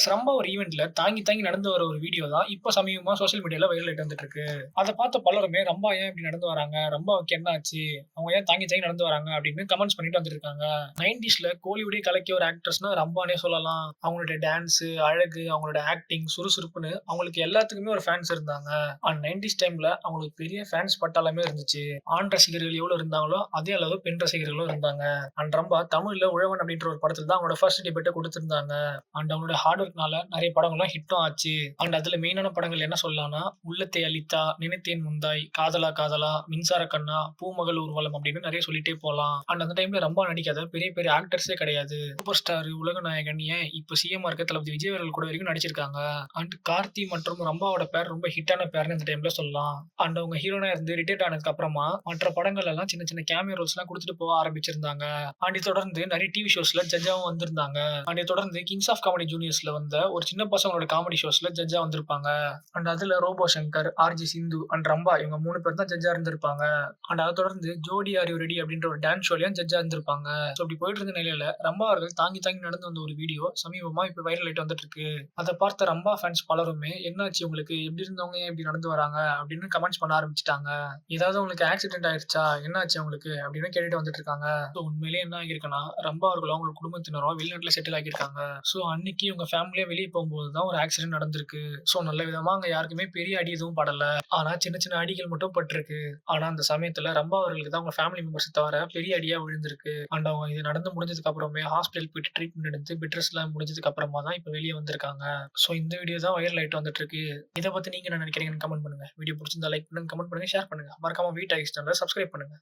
Actress Rambha ஒரு ஈவென்ட்ல தாங்கி தாங்கி நடந்து வர ஒரு வீடியோ தான் இப்போ சமீபமா சோசியல் மீடியால வைரல் ஆயிட்டு வந்துட்டு இருக்கு. அத பார்த்த பலருமே ரம்பா ஏன் இப்படி நடந்து வராங்க? ரம்பாவுக்கு என்ன ஆச்சு? அவங்க ஏன் தாங்கி தாங்கி நடந்து வராங்க? அப்படின்னு கமெண்ட்ஸ் பண்ணிட்டு வந்துட்டு இருக்காங்க. 90ஸ்ல கோலிவுட்டே கலக்கிய ஒரு ஆக்ட்ரஸ்னா ரம்பானே சொல்லலாம். அவங்களுடைய டான்ஸ், அழகு, அவங்களோட ஆக்டிங், சுறுசுறுப்புன்னு அவங்களுக்கு எல்லாத்துக்குமே ஒரு ஃபேன்ஸ் இருந்தாங்க. அண்ட் 90ஸ் டைம்ல அவங்களுக்கு பெரிய ஃபேன்ஸ் பட்டாளமே இருந்துச்சு. ஆண் ரசிகர்கள் எவ்வளவு இருந்தாங்களோ அதே அளவு பெண் ரசிகர்களும் இருந்தாங்க. அண்ட் ரம்பா தமிழ்ல உழவன் அப்படின்ற ஒரு படத்துல தான் அவங்களோட ஃபர்ஸ்ட் டெபியூட்ட கொடுத்திருந்தாங்க. அண்ட் அவங்களோட ஹார்ட் ஒர்க்னால நெறைய படங்கள்லாம் ஹிட்டும் ஆச்சு. அண்ட் அதுல மெயினான படங்கள் என்ன சொல்லலாம்னா, உள்ளத்தை அளித்தா, நினைத்தேன் முந்தாய், காதலா காதலா, மின்சார கண்ணா, பூமகள் ஊர்வலம் அப்படின்னு நெறைய சொல்லிட்டே போலாம். அண்ட் அந்த டைம்ல ரம்பா நடிக்காத பெரிய பெரிய ஆக்டர்ஸே கிடையாது. சூப்பர் ஸ்டார், உலக நாயகன் ஏன் இப்ப சிஎம்மா இருக்க தளபதி விஜய் அவர்கள் கூட வரைக்கும் நடிச்சிருக்காங்க. அண்ட் கார்த்தி மற்றும் ரம்பாவோட பேர் ரொம்ப ஹிட்டான பேர்னு இந்த டைம்ல சொல்லலாம். அண்ட் அவங்க ஹீரோனா இருந்து ரிட்டயர்ட் ஆனதுக்கு அப்புறமா மற்ற படங்கள் எல்லாம் சின்ன சின்ன கேமியோ ரோல்ஸ்லாம் குடுத்துட்டு போக ஆரம்பிச்சிருந்தாங்க. அண்ட் இத தொடர்ந்து நெறைய டிவி ஷோஸ்ல ஜட்ஜாவும் வந்திருந்தாங்க. அண்ட் இத தொடர்ந்து கிங்ஸ் ஆஃப் காமெடி ஜூனியர்ஸ்ல வந்த ஒரு சின்ன பசங்களோட காமெடி ஷோஸ்ல ஜட்ஜா வந்திருப்பாங்க. அண்ட் அதுல ரோபோ சங்கர், ஆர்ஜே சிந்து அண்ட் ரம்பா இவங்க 3 பேர் தான் ஜட்ஜா இருந்திருப்பாங்க. அண்ட் அத தொடர்ந்து ஜோடி ஆர் யூ ரெடி அப்படின்ற ஒரு டான்ஸ் ஷோலயும் ஜட்ஜா இருந்திருப்பாங்க. சோ இப்படி போயிட்டு இருந்த நிலையில ரம்பா அவர்கள் தாங்கி தாங்கி நடந்து வந்த ஒரு வீடியோ சமீபமா இப்ப வைரல் ஆயிட்டு வந்துட்டு இருக்கு. அத பார்த்த ரம்பா ஃபேன்ஸ் பலருமே என்னாச்சு உங்களுக்கு? எப்படி இருந்தவங்க ஏன் இப்படி நடந்து வராங்க? அப்படின்னு கமெண்ட்ஸ் பண்ண ஆரம்பிச்சுட்டாங்க. ஏதாவது உங்களுக்கு ஆக்சிடென்ட் ஆயிருச்சா? என்னாச்சு உங்களுக்கு? அப்படின்னு கேட்டுட்டு வந்துட்டு இருக்காங்க. சோ உண்மையிலேயே என்ன ஆகியிருக்குன்னா, ரம்பா அவர்களும் அவங்க குடும்பத்தினரும் வெளிநாட்டுல செட்டில் ஆகியிருக்காங்க. சோ அன்னைக்கு உங்க ஃபேமிலியா வெளிய போகும்போது தான் ஒரு ஆக்சிடென்ட் நடந்திருக்கு. சோ நல்ல விதமா அங்க யாருக்குமே பெரிய அடி எதுவும் படல. ஆனா சின்ன சின்ன அடிகள் மட்டும் பட்டிருக்கு. ஆனா அந்த சமயத்துல ரம்பா அவர்களுக்கு தான் அவங்க ஃபேமிலி மெம்பர்ஸ் தவிர பெரிய அடியா விழுந்திருக்கு. அண்ட் அவங்க இது நடந்து முடிஞ்சதுக்கு அப்புறமே ஹாஸ்பிடல் போயிட்டு ட்ரீட்மெண்ட் எடுத்து பெட் ரெஸ்ட்லாம் முடிஞ்சதுக்கு அப்புறமா தான் இப்ப வெளிய வந்திருக்காங்க. சோ இந்த வீடியோ தான் வைரல் ஆயிட்டு வந்துட்டு இருக்கு. இத பத்தி நீங்க என்ன நினைக்கிறீங்கன்னு கமெண்ட் பண்ணுங்க. வீடியோ புடிச்சிருந்தா லைக் பண்ணுங்க, கமெண்ட் பண்ணுங்க, ஷேர் பண்ணுங்க. மறக்காம வீ டாக்ஸ் சேனல சப்ஸ்கிரைப் பண்ணுங்க.